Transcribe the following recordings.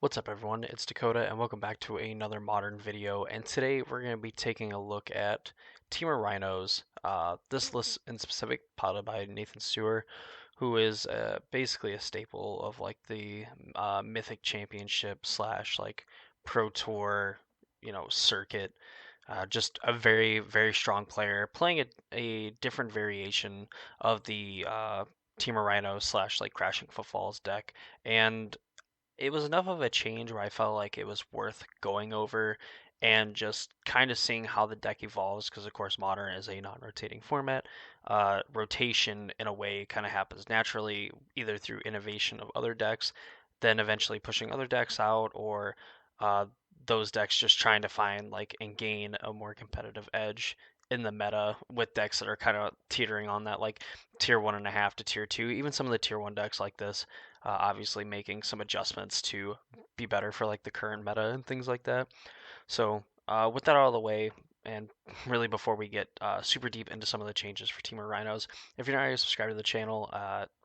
What's up everyone, it's Dakota and welcome back to another modern video, and today we're going to be taking a look at Temur Rhinos. This list in specific plotted by Nathan Stewart, who is basically a staple of like the Mythic Championship slash like Pro Tour, circuit. Just a very, very strong player, playing a different variation of the Temur Rhino slash like Crashing Footfalls deck, and it was enough of a change where I felt like it was worth going over and just kind of seeing how the deck evolves because, of course, Modern is a non rotating format. Rotation, in a way, kind of happens naturally, either through innovation of other decks, then eventually pushing other decks out, or uh, those decks just trying to find like and gain a more competitive edge in the meta with decks that are kind of teetering on that like tier 1.5 to tier 2. Even some of the tier 1 decks like this obviously making some adjustments to be better for like the current meta and things like that. So with that out of the way, and really before we get super deep into some of the changes for Temur Rhinos, if you're not already subscribed to the channel,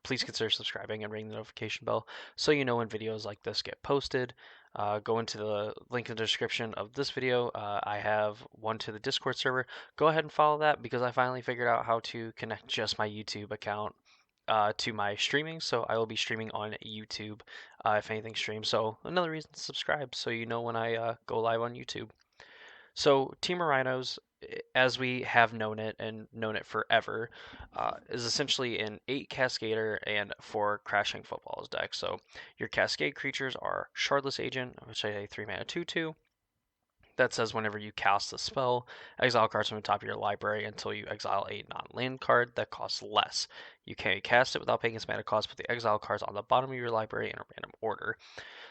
please consider subscribing and ringing the notification bell so you know when videos like this get posted. Go into the link in the description of this video. I have one to the Discord server. Go ahead and follow that because I finally figured out how to connect just my YouTube account to my streaming, so I will be streaming on YouTube if anything streams. So another reason to subscribe, so you know when I go live on YouTube. So Team Rhinos, as we have known it and known it forever, is essentially an 8 Cascader and 4 Crashing Footballs deck. So your Cascade creatures are Shardless Agent, which is a 3 mana 2/2. That says whenever you cast a spell, exile cards from the top of your library until you exile a non-land card that costs less. You can cast it without paying its mana cost, put the exile cards on the bottom of your library in a random order.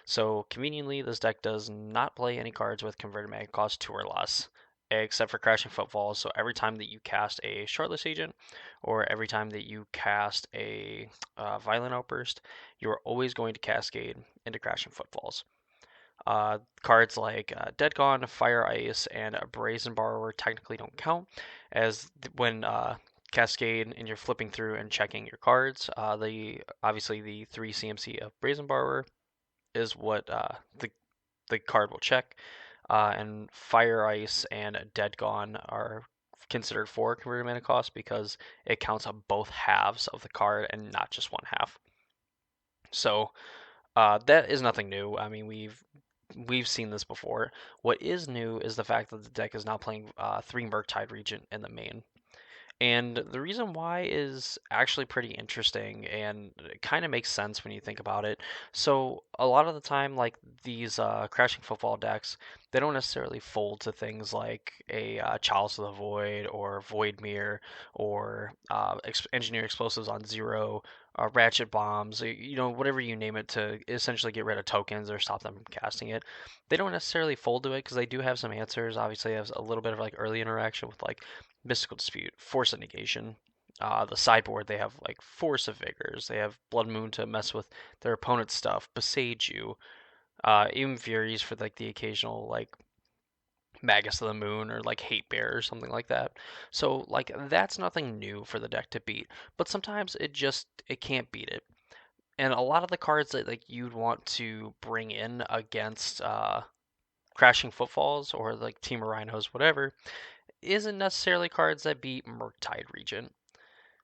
So conveniently, this deck does not play any cards with converted mana cost 2 or less, except for Crashing Footfalls. So every time that you cast a Shardless Agent, or every time that you cast a Violent Outburst, you are always going to cascade into Crashing Footfalls. Cards like Dead Gone, Fire Ice, and Brazen Borrower technically don't count, as when Cascade and you're flipping through and checking your cards. The obviously the 3 CMC of Brazen Borrower is what the card will check, and Fire Ice and Dead Gone are considered 4 converted mana cost because it counts on both halves of the card and not just one half. So that is nothing new. I mean, we've seen this before. What is new is the fact that the deck is now playing 3 Murktide Regent in the main. And the reason why is actually pretty interesting and it kind of makes sense when you think about it. So, a lot of the time, like these Crashing Footfall decks, they don't necessarily fold to things like a Chalice of the Void or Void Mirror or Engineer Explosives on 0, Ratchet Bombs, whatever you name it to essentially get rid of tokens or stop them from casting it. They don't necessarily fold to it because they do have some answers. Obviously, it has a little bit of like early interaction with like Mystical Dispute, Force of Negation. The sideboard, they have like Force of Vigors. They have Blood Moon to mess with their opponent's stuff. Besage You. Even Furies for like the occasional like Magus of the Moon or like Hate Bear or something like that. So like that's nothing new for the deck to beat, but sometimes it can't beat it. And a lot of the cards that like you'd want to bring in against Crashing Footfalls or like Team of Rhinos, whatever, isn't necessarily cards that beat Murktide Regent.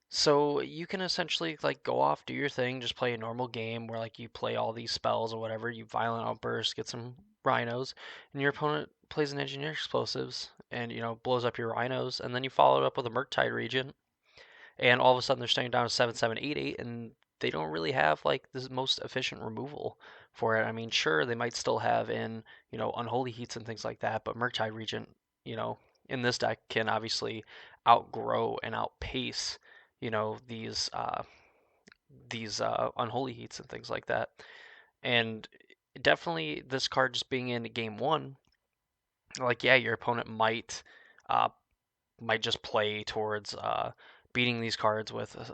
So you can essentially like go off, do your thing, just play a normal game where like you play all these spells or whatever, you violent outburst, get some rhinos, and your opponent plays an engineer explosives and blows up your rhinos, and then you follow it up with a Murktide Regent, and all of a sudden they're staying down to 7/7/8/8, and they don't really have like the most efficient removal for it. I mean, sure, they might still have in unholy heats and things like that, but Murktide Regent, you know, in this deck can obviously outgrow and outpace these unholy heats and things like that. And definitely this card just being in game one, like yeah, your opponent uh, might just play towards beating these cards with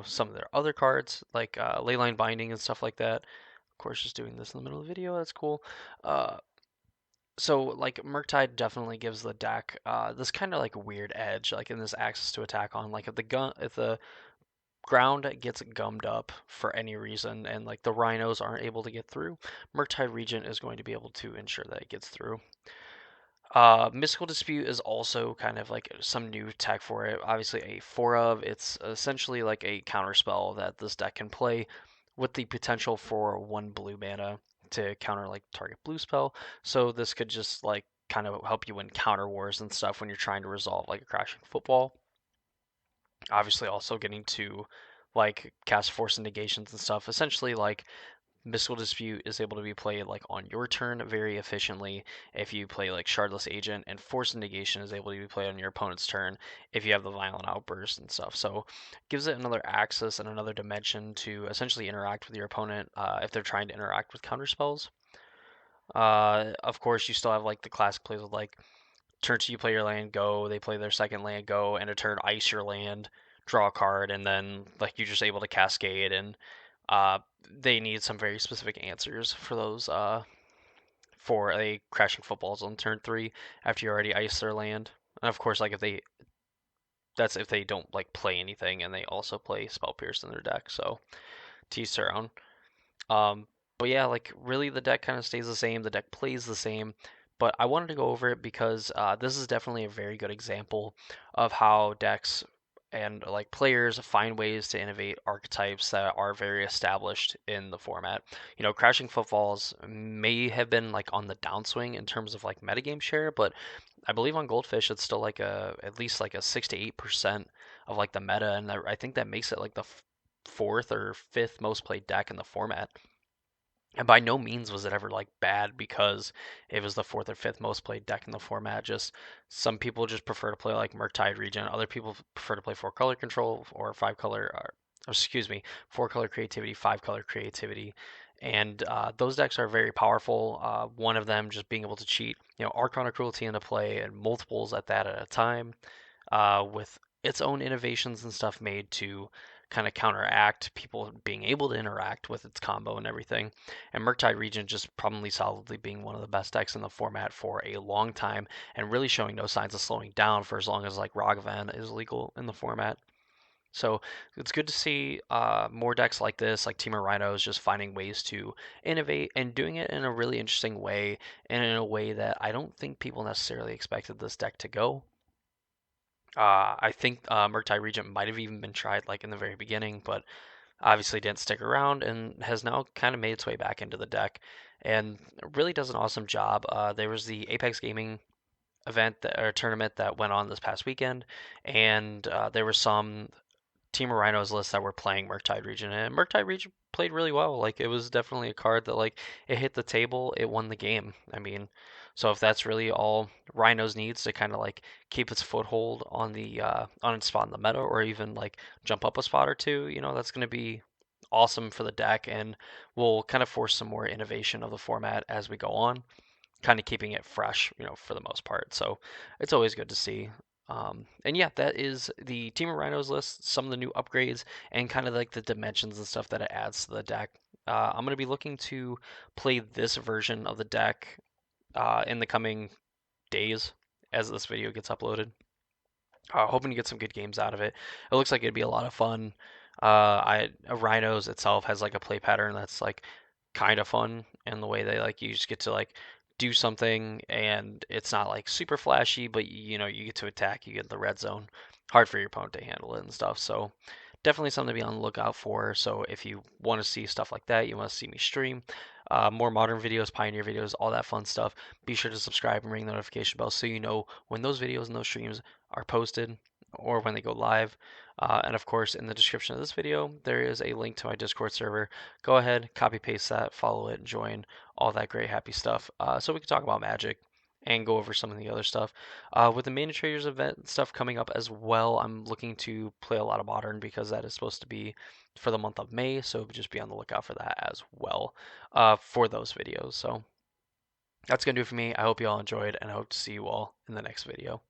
some of their other cards like Leyline Binding and stuff like that. Of course, just doing this in the middle of the video, that's cool. So like Murktide definitely gives the deck this kind of like weird edge, like in this access to attack on like if the ground gets gummed up for any reason and like the Rhinos aren't able to get through, Murktide Regent is going to be able to ensure that it gets through. Mystical Dispute is also kind of like some new tech for it. Obviously, a 4 of. It's essentially like a counter spell that this deck can play with the potential for 1 blue mana to counter like target blue spell. So this could just like kind of help you win counter wars and stuff when you're trying to resolve like a crashing football. Obviously, also getting to like cast force and negations and stuff. Essentially, like Mystical Dispute is able to be played like on your turn very efficiently if you play like Shardless Agent, and Force and Negation is able to be played on your opponent's turn if you have the Violent Outburst and stuff. So gives it another axis and another dimension to essentially interact with your opponent if they're trying to interact with counter spells. Of course, you still have like the classic plays with like turn 2 you play your land, go. They play their second land, go, and a turn ice your land, draw a card, and then like you're just able to cascade. And uh, they need some very specific answers for those for a crashing footballs on turn 3 after you already ice their land. And of course, like if they that's if they don't like play anything and they also play Spell Pierce in their deck. So to each their own. Um, but yeah, like really the deck kind of stays the same. The deck plays the same. But I wanted to go over it because this is definitely a very good example of how decks and like players find ways to innovate archetypes that are very established in the format. You know, Crashing Footfalls may have been like on the downswing in terms of like metagame share, but I believe on Goldfish it's still like a at least like a 6 to 8% of like the meta, and I think that makes it like the fourth or fifth most played deck in the format. And by no means was it ever like bad because it was the fourth or fifth most played deck in the format. Just some people just prefer to play like Murktide Regent. Other people prefer to play 4 color control or 5 color, or excuse me, 4 color creativity, 5 color creativity. And those decks are very powerful. One of them just being able to cheat, you know, Archon of Cruelty into play and multiples at that at a time, with its own innovations and stuff made to kind of counteract people being able to interact with its combo and everything. And Murktide Regent just probably solidly being one of the best decks in the format for a long time and really showing no signs of slowing down for as long as like Ragavan is legal in the format. So it's good to see more decks like this, like Temur Rhinos, just finding ways to innovate and doing it in a really interesting way and in a way that I don't think people necessarily expected this deck to go. I think Murktide Regent might have even been tried like in the very beginning, but obviously didn't stick around and has now kind of made its way back into the deck and really does an awesome job. There was the Apex Gaming event or tournament that went on this past weekend, and there were some Team of Rhinos lists that were playing Murktide Regent, and Murktide Regent played really well. Like it was definitely a card that like it hit the table, it won the game. I mean, so if that's really all Rhinos needs to kind of like keep its foothold on its spot in the meta, or even like jump up a spot or two, you know, that's going to be awesome for the deck, and will kind of force some more innovation of the format as we go on, kind of keeping it fresh, you know, for the most part. So it's always good to see. And yeah, that is the Team of Rhinos list, some of the new upgrades, and kind of like the dimensions and stuff that it adds to the deck. I'm going to be looking to play this version of the deck in the coming days as this video gets uploaded. Hoping to get some good games out of it. It looks like it'd be a lot of fun. Rhinos itself has like a play pattern that's like kind of fun in the way they like you just get to like do something and it's not like super flashy, but you know you get to attack, you get the red zone. Hard for your opponent to handle it and stuff. So definitely something to be on the lookout for. So if you want to see stuff like that, you want to see me stream more modern videos, pioneer videos, all that fun stuff, be sure to subscribe and ring the notification bell so you know when those videos and those streams are posted or when they go live. And of course, in the description of this video, there is a link to my Discord server. Go ahead, copy paste that, follow it, join, all that great happy stuff. So we can talk about Magic and go over some of the other stuff. With the Mana Traders event stuff coming up as well, I'm looking to play a lot of Modern because that is supposed to be for the month of May. So just be on the lookout for that as well for those videos. So that's going to do it for me. I hope you all enjoyed, and I hope to see you all in the next video.